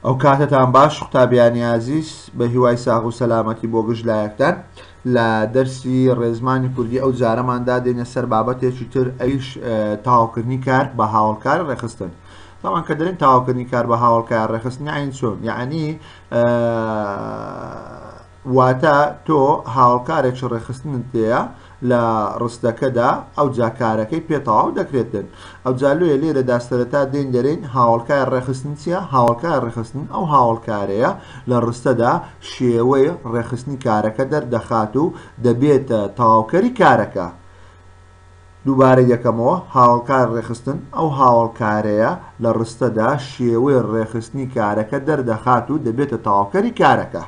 ئەو کاتتان باش قوتابیانی عزیز بە هیوای ساغ و سەلامەتی بۆ گشت لایەکتان لە دەرسی ڕێزمانی کوردی ئەو جارەماندا دێنە سەر بابەتێکی تر ئەویش تەواوکردنی کار بە هاوڵکار ڕێخستن. طبعا کە دەرێن تەواوکردنی کار بە هاوڵکار ڕێخستنی عین چۆن یعنی واتە تۆ هاوڵکارێکی ڕێخستنت تەیە لە ڕستەکەدا ئەو جاکارەکەی پێتەواو دەکرێتن. ئەو جالوێ لێرەدا سەرەتا دێن دەرێن هاوڵکار ڕێخستن چیە؟ هاوڵکار ڕێخستن ئەو هاوڵکارەیە لە ڕستەدا شێوەی ڕێخستنی کارەکە دەردەخات و دەبێتە تەواوکەری کارەکە. دووبارە یەکەمەوە هاوڵکار ڕێخستن ئەو هاوڵکارەیە لە ڕستەدا شێوەی ڕێخستنی کارەکە دەردەخات و دەبێتە تەواوکەری کارەکە.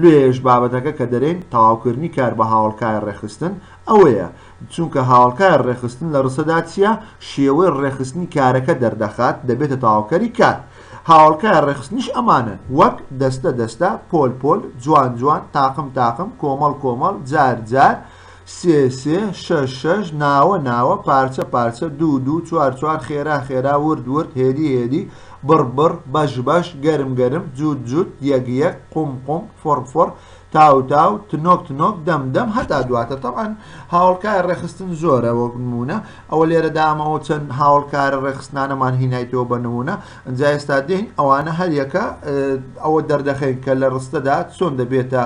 لێش بابەتەکە کە دەرێن تەواوکردنی کار بە هاوڵکار ڕێخستن ئەوەیە چونکە هاوڵکار ڕێخستن لە ڕستەدا چیە؟ شێوەی ڕێخستنی کارەکە دەردەخات دەبێتە تەواوکەری کار. هاوڵکار ڕێخستنیش ئەمانە وەک دەستە دەستە، پۆل پۆل، جوان جوان، تاقم تاقم، کۆمەڵ کۆمەڵ، جار جار، سێ سێ، شەش شەش، ناوە ناوە، پارچە پارچە، دوو دوو، چوار چوار، خێرا خێرا، ورد ورد، هێدی هێدی، بڕ بڕ، بەش بەش، گەرم گەرم، جووت جووت، یەک یەک، قوم قوم، فۆڕ فۆڕ، تاو تاو، تنۆک تنۆک، دەم دەم هەتا دواتە. طبعا هاوڵکار ڕێخستن زۆرە وەک نمونە ئەوە لێرەدا ئەمەوە چەند هاوڵکارە ڕێخستانەمان هینایتەوە بە نمونە. ئەنجا ئێستا دێن ئەوانە هەر یەکە ئەوە دەردەخەین کە لە ڕستەدا چۆن دەبێتە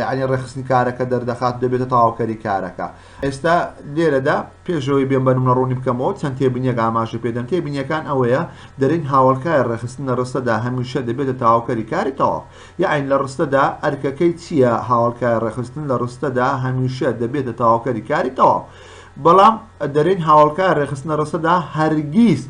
یعنی ڕێخستنی کارەکە دەردەخات دەبێتە تەواوکەری کارەکە. ئێستا لێرەدا پێشەوەی بێن بە نمونە ڕوونی بکەمەوە چەند تێبینیەک ئاماژە پێدەن. تێبینیەکان ئەوەیە دەرێن هاوڵکار ڕێخستن لە ڕستەدا هەمیشە دەبێتە تەواوکەری کاری تەواو. یعنی لە ڕستەدا ئەرکەکەی چییە؟ هاوڵکار ڕێخستن لە ڕستەدا هەمیشە دەبێتە تەواوکەری کاری تەواو. بەڵام دەرێن هاوڵکار ڕێخستن لە ڕستەدا هەرگیز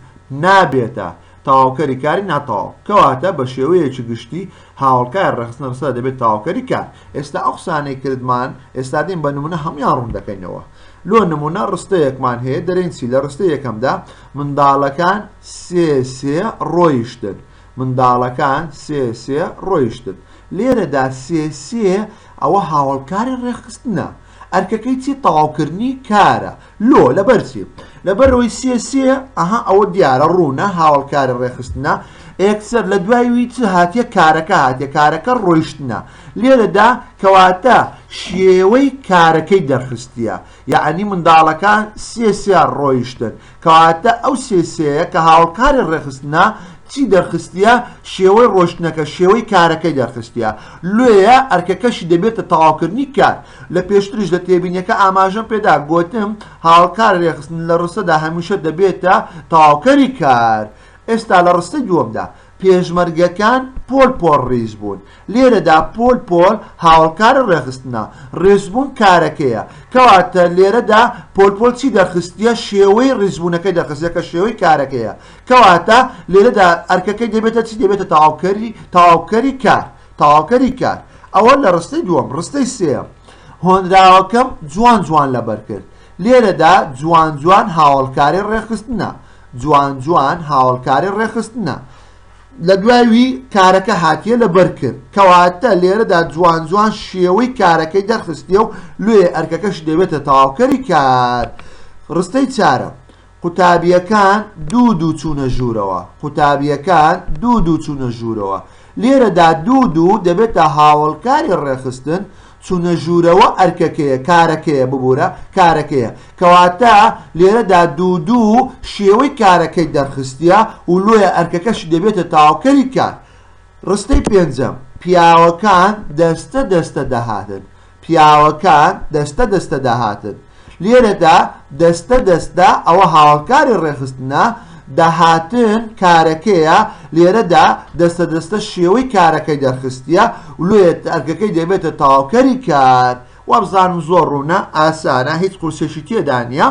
نابێتە تەواوکەری کاری ناتەواو. کەواتە بە شێوەیەکی گشتی هاوڵکار ڕێخستن لە ڕستەدا دەبێت تەواوکەری کار. ئێستا ئەو قسانەی کردمان ئێستا دێن بە نمونە هەمویان ڕوون دەکەینەوە. لۆ نمونە ڕستەیەکمان هەیە دەرێن چی؟ لە ڕستە یەکەمدا منداڵەکان سێ سێ ڕۆیشتن. منداڵەکان سێ سێ ڕۆیشتن. لێرەدا سێ سێ ئەوە هاوڵکاری ڕێخستنە. ئەرکەکەی چی؟ تەواوکردنی کارە. لۆ لەبەر چی؟ لەبەرەوەی سێ سێ ئەوە دیارە ڕوونە هاوڵکاری ڕێخستنە. ئەکسەر لە دوایوی چ هاتیە؟ کارەکە هاتیە. کارەکە ڕۆیشتنە. لێرەدا کەواتە شێوەی کارەکەی دەرخستیە. یعنی منداڵەکان سێ سێ ڕۆیشتن. کەواتە ئەو سێ سێیە کە هاوڵکاری ڕێخستنە چی دەرخستیە؟ شێوەی ڕۆشتنەکە شێوەی کارەکەی دەرخستیە. لێیە ئەرکەکەشی دەبێتە تەواوکردنی کار. لە پێشتریش لە تێبینیەکە ئاماژەم پێدا گوتم هاوڵکار ڕێخستن لە ڕستەدا هەمیشە دەبێتە تەواوکەری کار. ئێستا لە ڕستەی دووەمدا پێشمەرگەکان پۆل پۆل ڕیز بوون. لێرەدا پۆل پۆل هاوڵکار ڕێخستنە. ڕێزبوون کارەکەیە. کەواتە لێرەدا پۆل پۆل چی دەرخستیە؟ شێوەی ڕیزبوونەکەی دەرخستیە کە شێوەی کارەکەیە. کەواتە لێرەدا ئەرکەکەی دەبێتە چی؟ دەبێتە تەواوکەری کار. تەواوکەری کار. ئەوە لە ڕستەی دووەم. ڕستەی سێم هۆنراوەکەم جوان جوان لەبەر کرد. لێرەدا جوان جوان هاوڵکاری ڕێخستنە. جوان جوان هاوڵکاری ڕێخستنە. لە دوایوی کارەکە هاتیە لەبەر کرد. کەواتە لێرەدا جوان جوان شێوەی کارەکەی دەرخستیە و لێ ئەرکەکەش دەبێتە تەواوکەری کار. ڕستەی چارە قوتابیەکان دوو دوو چوونە ژوورەوە. قوتابیەکان دوو دوو چوونە ژوورەوە. لێرەدا دوو دوو دەبێتە هاوڵکاری ڕێخستن. چوونە ژوورەوە ئەرکەکەیە کارەکەیە ببوورە کارەکەیە. کەواتە لێرەدا دوو دوو شێوەی کارەکەی دەرخستیە و لۆیە ئەرکەکەش دەبێتە تەواوکەری کار. ڕستەی پێنجەم پیاوەکان دەستە دەستە دەهاتن. پیاوەکان دەستە دەستە دەهاتن. لێرەدا دەستە دەستە ئەوە هاوڵکاری ڕێخستنە. دەهاتن کارەکەیە. لێرەدا دەستە دەستە شێوەی کارەکەی دەرخستیە و لێ ئەرکەکەی دەبێتە تەواوکەری کار. وەبزانم زۆر ڕوونە ئاسانە هیچ قورسێکی تێدا نییە.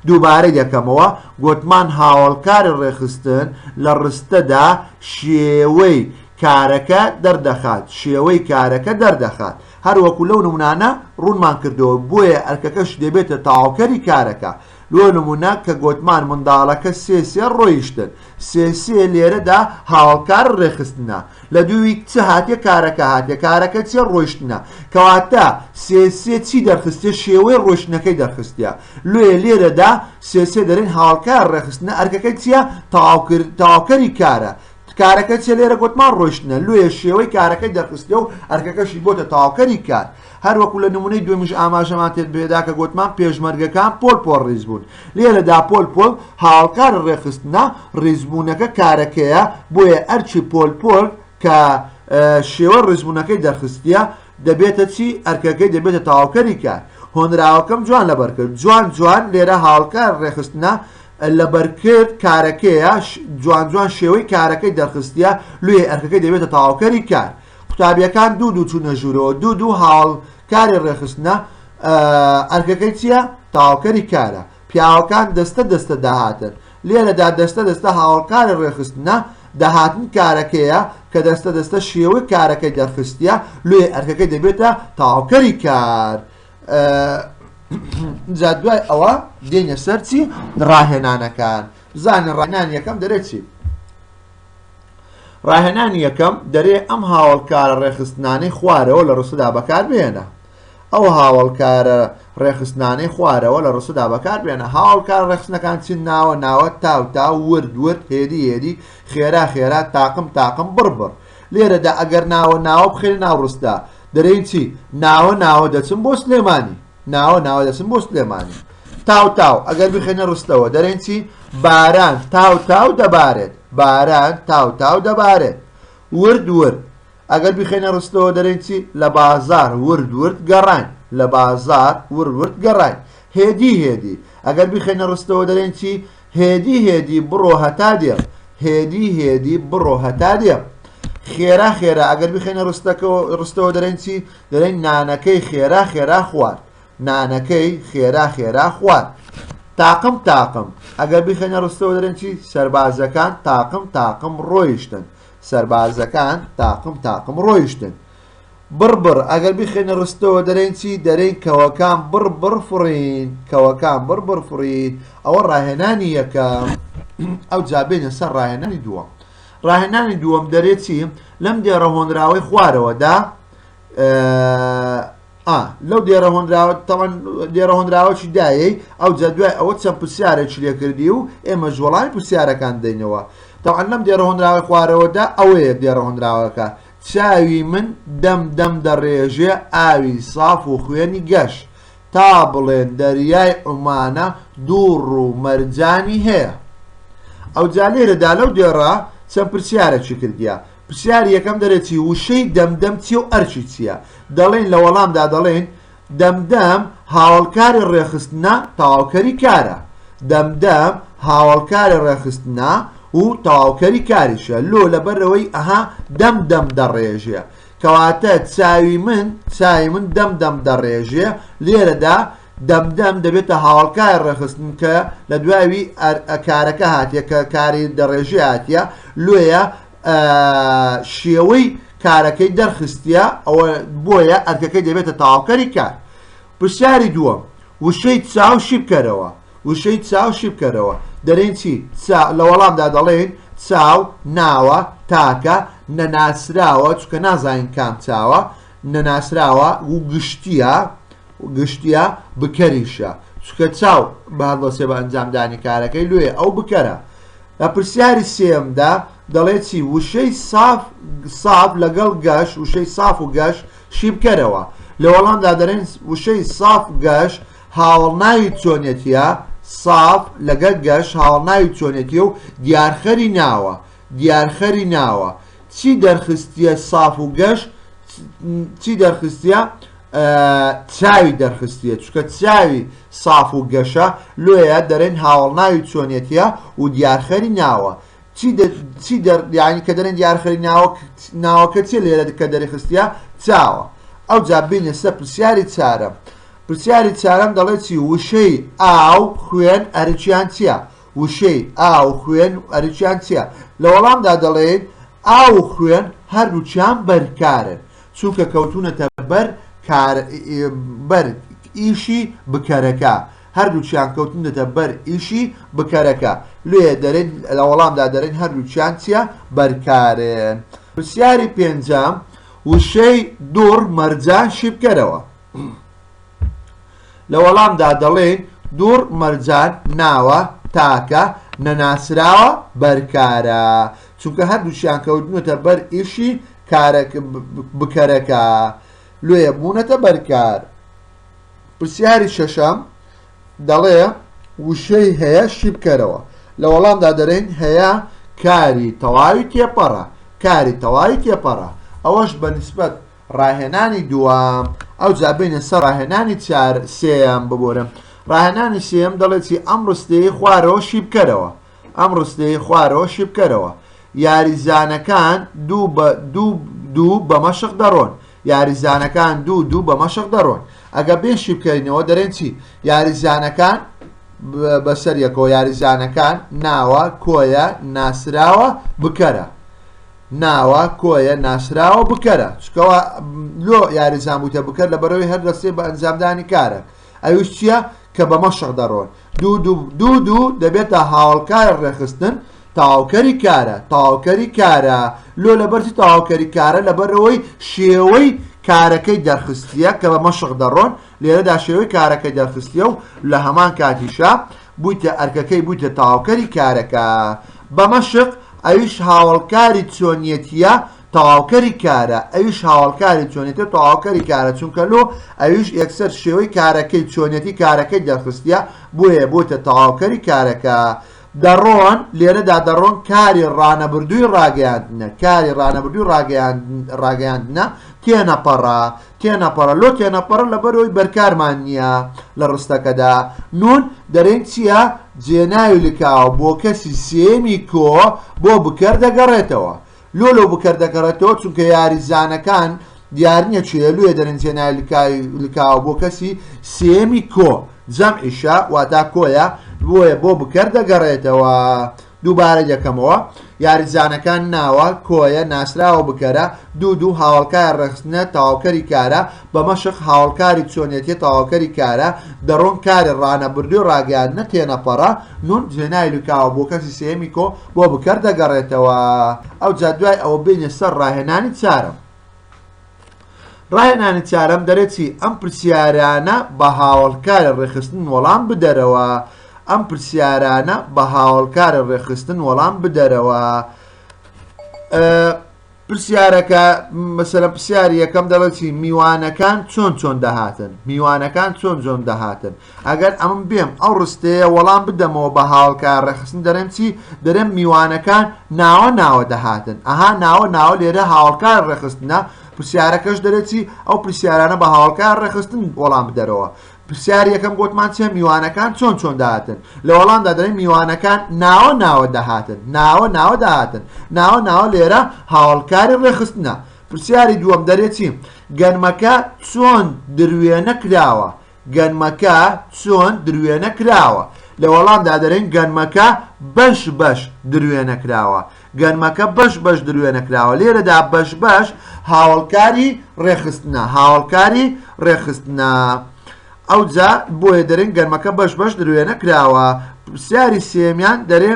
دووبارە یەکەمەوە گوتمان هاوڵکاری ڕێخستن لە ڕستەدا شێوەی کارەکە دەردەخات. شێوەی کارەکە دەردەخات. هەروەکو لەو نمونانە ڕوونمان کردەوە بۆیە ئەرکەکەش دەبێتە تەواوکەری کارەکە. لۆ نمونە کە گوتمان منداڵەکە سێ سێ ڕۆیشتن. سێ سێ لێرەدا هاوڵکار ڕێخستنە. لە دووی چ هاتیە؟ کارەکە هاتیە. کارەکە چێ؟ ڕۆیشتنە. کەواتە سێ سێ چی دەرخستیە؟ شێوەی ڕۆیشتنەکەی دەرخستیە. لێرەدا سێ سێ دەرێن هاوڵکار ڕێخستنە. ئەرکەکەی چیە؟ تەواوکەری کارە. کارەکە چێ لێرە گوتمان ڕۆیشتنە لێ شێوەی کارەکەی دەرخستێ و ئەرکەکەشی بۆتە تاواکەری کار هەروەکو لە نمونەی دوێمیش ئاماژەمان تێت بێدا کە گوتمان پێشمەرگەکان پۆل ڕیز بوون لێرەدا پۆل هاوڵکار ڕێخستنە ڕیزبوونەکە کارەکەیە بۆیە ئەرچی پۆل کە شێوە ڕیزبوونەکەی دەرخستیە دەبێتە چی ئەرکەکەی دەبێتە تاواکەری کار هۆنراوەکەم جوان لەبەر کرد جوان لێرە هاوڵکار ڕێخستنە لەبەرکرد کارەکەیە جوان شێوەی کارەکەی دەرخستیە لێ ئەرکەکەی دەبێتە تاواکەری کار قوتابیەکان دوو چوونە ژوورەوە دوو هاوڵکاری ڕێخستنە ئەرکەکەی چییە تاواکەری کارە پیاوەکان دەستە داهاتن لێرەدا دەستە هاوڵکاری ڕێخستنە داهاتن کارەکەیە کە دەستە شێوەی کارەکەی دەرخستیە لێ ئەرکەکەی دەبێتە تاواکەری کار جا دوای ئەوە دێنە سەرچی ڕاهێنانەکان بزانین ڕاهێنانی یەکەم دەرێت چی ڕاهێنانی یەکەم دەرێ ئەم هاوڵکارە ڕێخستنانەی خوارەوە لە ڕسودا بەکار بێنە ئەو هاوڵکارە ڕێخستنانەی خوارەوە لە ڕسودا بەکار بێنە هاوڵکار ڕێخستنەکان چین ناوە تاو ورد هێدی خێرا تاقم بڕ لێرەدا ئەگەر ناوە بخێنە ناو ڕستدا دەرێن چی ناوە دەچم بۆ سلێمانی ناوە دەچم بۆ سلێمانی تاو ئەگەر بخێنە ڕستەوە دەرێن چی باران تاو دەبارێت باران تاو دەبارێت ورد ئەگەر بخێنە ڕستەوە دەرێن چی لە بازار ورد گەڕان لە بازار ورد گەڕان هێدی ئەگەر بخێنە ڕستەوە دەرێن چی هێدی بڕۆ هەتا دێم هێدی بڕۆ هەتا دێم خێرا ئەگەر بخێنە ڕستەوە دەرێن چی دەرێن نانەکەی خێرا خوارد نانەکەی خێرا خوارد تاقم ئەگەر بخێنە ڕستەوە دەرێن چی سەربازەکان تاقم ڕۆیشتن سەربازەکان تاقم ڕۆیشتن بڕ ئەگەر بخێنە ڕستەوە دەرێن چی دەرێن کەوەکان بڕ فڕین ئەوە ڕاهێنانی یەکەم ئەو جابێنە سەر ڕاهێنانی دووەم ڕاهێنانی دووەم دەرێت چی لەم دێڕە هۆنراوەی خوارەوەدا لەو دێڕە هۆنراوەی دایەی ئەو جەدوای ئەوە چەند پرسیارێکی لێ کردی و ئێمە ژوەڵامی پرسیارەکان دەینەوە تەوان لەم دێڕە هۆنراوەی خوارەوەدا ئەوەیە دێڕە هۆنراوەکە چاوی من دەم دەڕێژێ ئاوی ساف و خوێنی گەشت تا بڵێن دەریای عومانە دووڕ و مەرجانی هەیە ئەو جا لێرەدا لەو دێڕە چەند پرسیارێکی کردیە پرسیاری یەکەم دەرێتی وشەی دەمدەم چیە و ئەرچی چییە دەڵێن لە وەڵامدا دەڵێن دەمدەم هاوڵکاری ڕێخستنە تاواکەری کارە دەمدەم هاوڵکاری ڕێخستنە و تاواکەری کاریشە لۆ لەبەرەوەی دەم دەڕێژێ کەواتە چاوی من دەم دەڕێژێ لێرەدا دەمدەم دەبێتە هاوڵکاری ڕێخستن کە لە دوایوی کارەکە هاتیە کە کاری دەڕێژێ هاتیە لێیە شێوەی کارەکەی دەرخستیە ئەوە بۆیە ئەرکەکەی دەبێتە تاواکەری کار پرسیاری دووەم وشەی چاو شی بکەرەوە دەرێن چی لە وەڵامدا دەڵێن چاو ناوە تاکە نەناسراوە چونکە نازانین کام چاوە نەناسراوە و گشتیە بکەریشە چونکە چاو بەهەڵدەسێ بە ئەنجامدانی کارەکەی لێ ئەو بکەرە لە پرسیاری سێمدا دەڵێت چی وشەی ساف لەگەڵ گەشت وشەی ساف و گەشت شی بکەرەوە لە وەڵامدا دەرێن وشەی ساف گەشت هاوڵناوی چۆنێتیە ساف لەگەڵ گەشت هاوڵناوی چۆنێتیە و دیارخەری ناوە چی دەرخستیە ساف و گەشت چی دەرخستیە چاوی دەرخستیە چونکە چاوی ساف و گەشە لێیە دەرێن هاوڵناوی چۆنێتیە و دیارخەری ناوە یعنی کە دەرێن دیارخەری ناوەکە چی لێرە کە دەرخستیە چاوە ئەو جا بینە سەر پرسیاری چارەم دەڵێت چی وشەی ئاو خوێن ئەرچیان چییە لە وەڵامدا دەڵێن ئاو خوێن هەردووچیان بەرکارن چونکە کەوتونەتە بەر ئیشی بکەرەکە هەردووچیان کەوتونەتە بەر ئیشی بکەرەکە لێ دەرێن لە وەڵامدا دەرێن هەردووچیان چییە بەرکارن پرسیاری پێنجەم وشەی دووڕ مەرجان شی بکەرەوە لە وەڵامدا دەڵێن دووڕ مەرجان ناوە تاکە نەناسراوە بەرکارە چونکە هەردووشیان کەوتنوتە بەر ئیشی بکەرەکە لێ بوونەتە بەرکار. پرسیاری شەشەم دەڵێ وشەی هەیە شی بکەرەوە. لە وەڵامدا دەرێن هەیە کاری تەواوی تێپەڕە، کاری تەواوی تێپەڕە. ئەوەش بە نسبەت ڕاهێنانی دووەم. ئەو جا بینە سەر ڕاهێنانی سێیان ببۆرم. ڕاهێنانی سێم دەڵێت چی؟ ئەم ڕستەیە خوارەوە شی بکەرەوە، ئەم ڕستەیە خوارەوە شی بکەرەوە. یاریزانەکان دوو بە مەشق دەڕۆن، یاریزانەکان دوو بە مەشق دەڕۆن. ئەگە بێشی بکەینەوە دەرێن چی؟ یاریزانەکان بەسەر یەکەوە یاریزانەکان ناوە کۆیە ناسراوە بکەرە، ناوە کۆیە ناسراوە بکەرە. چکەوە لۆ یاریزان بووتە بکەر لە بەرەوەی هەر دەستێ بە ئەنجامدانی کارە. ئەوش چییە؟ کە بە مەشق دەڕۆن. دوو دەبێتە هاوڵکار ڕێخستن تاواوکەری کارە، تاواوکەری کارە. لۆ لەبەرچی تاواوکەری کارە لەبەرەوەی شێوەی کارەکەی دەرخستیە کە بە مەشق دەڕۆن. لێرەدا شێوەی کارەکەی دەرخستیە و لە هەمان کاتیشە بوویتە ئەرکەکەی بوویتە تاواوکەری کارەکە. بە مەشق ئەویش هاوڵکاری چۆنیەتیە تەواوکەری کارە، ئەویش هاوڵکاری چۆنیەتە تەواوکەری کارە. چونکە لۆ ئەویش یەکسەر شێوەی کارەکەی چۆنیەتی کارەکەی دەرخستیە بۆیە بۆتە تەواوکەری کارەکە. دەڕۆن لێرەدا دەڕۆن کاری ڕانەبردووی ڕاگەیاندنە، کاری ڕانەبردووی ڕاگەیاندنە تێنەپەڕە، تێنەپەڕە. لۆ تێنەپەڕە لەبەرەوەی بەرکارمان نییە لە ڕستەکەدا. نون دەرێن چییە؟ جێناوی لکاوە بۆ کەسی سێمی کۆ بۆ بکەر دەگەڕێتەوە. لۆ بکەر دەگەڕێتەوە چونکە یاریزانەکان دیار نییە چێ لێ دەرێن جێناوی لکاوە بۆ کەسی سێمی کۆ جەمعیشە واتە کۆیە بۆیە بۆ بکەر دەگەڕێتەوە. دووبارە یەکەمەوە یاریزانەکان ناوە کۆیە ناسراوە بکەرە. دوو هاوڵکار ڕێخستنە تەواوکەری کارە. بە مەشق هاوڵکاری چۆنیەتی تەواوکەری کارە. دەڕۆن کاری ڕانەبردووی ڕاگەیاندنە تێنەپەڕە. نون جێناوی لکاوە بۆ کەسی سێمی کۆ بۆ بکەر دەگەڕێتەوە. ئەو جا دوای ئەوە بینە سەر ڕاهێنانی چارەم. ڕاهێنانی چارەم دەرێتی ئەم پرسیارانە بە هاوڵکارە ڕێخستن وەڵام بدەرەوە، ئەم پرسیارانە بە هاوڵکارە ڕێخستن وەڵام بدەرەوە. پرسیارەکە مەسەلە پرسیاری یەکەم دەڵێتی میوانەکان چۆن دەهاتن، میوانەکان چۆن دەهاتن. ئەگەر ئەمم بێم ئەو ڕستەیە وەڵام بدەمەوە بە هاوڵکار ڕێخستن دەرێم چی؟ دەرێم میوانەکان ناوە دەهاتن. ئەها ناوە لێرە هاوڵکار ڕێخستنە. پرسیارەکەش دەرێتی ئەو پرسیارانە بە هاوڵکار ڕێخستن وەڵام بدەرەوە. پرسیاری یەکەم گوتمان چێ؟ میوانەکان چۆن داهاتن. لە وەڵامدا دەرێن میوانەکان ناوە دەهاتن، ناوە داهاتن. ناوە لێرە هاوڵکاری ڕێخستنە. پرسیاری دووەم دەرێتی گەنمەکە چۆن دروێنە کراوە، گەنمەکە چۆن دروێنە کراوە. لە وەڵامدا دەرێن گەنمەکە بەش دروێنە کراوە، گەنمەکە بەش دروێنە کراوە. لێرەدا بەش هاوڵکاری ڕێخستنە، هاوڵکاری ڕێخستنە. ئەو جا بۆیە دەرێن گەنمەکە بەش دروێنە کراوە. پرسیاری سێمیان دەرێ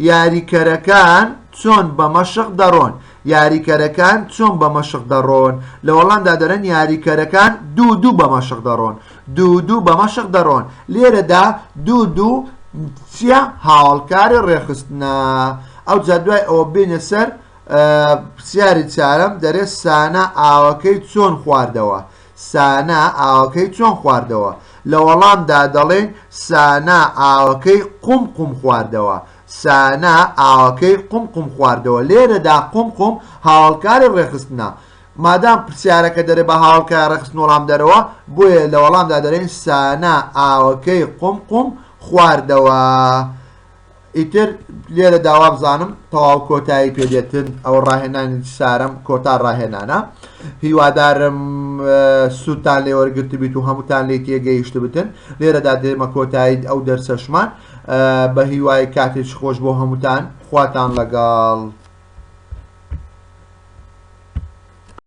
یاریکەرەکان چۆن بە مەشق دەڕۆن، یاریکەرەکان چۆن بە مەشق دەڕۆن. لە وەڵامدا دەرێن یاریکەرەکان دوو بە مەشق دەڕۆن، دوو بە مەشق دەڕۆن. لێرەدا دوو چیە؟ هاوڵکاری ڕێخستنە. ئەو جا دوای ئەوە بینە سەر پرسیاری چارەم دەرێت سانە ئاوەکەی چۆن خواردەوە، سانە ئاوەکەی چۆن خواردەوە. لە وەڵامدا دەڵێن سانە ئاوەکەی قومقم خواردەوە، سانە ئاوەکەی قومقم خواردەوە. لێرەدا قومقم هاوڵکاری ڕێخستنە. مادام پرسیارەکە دەرێ بە هاوڵکاری ڕێخستن وەڵام دەرەوە بۆیە لە وەڵامدا دەرێن سانە ئاوەکەی قومقم خواردەوە. ئیتر لێرە داوا بزانم تەواو کۆتایی پێدێتن ئەو ڕاهێنانی سارم کۆتا ڕاهێنانە. هیوادارم سوودتان لێ وەرگرت بیت و هەمووتان لێ تێگەیشت بتن. لێرەدا دێمە کۆتایی ئەو دەرسەشمان بە هیوای کاتێک خۆش بۆ هەمووتان. خواتان لەگەڵ.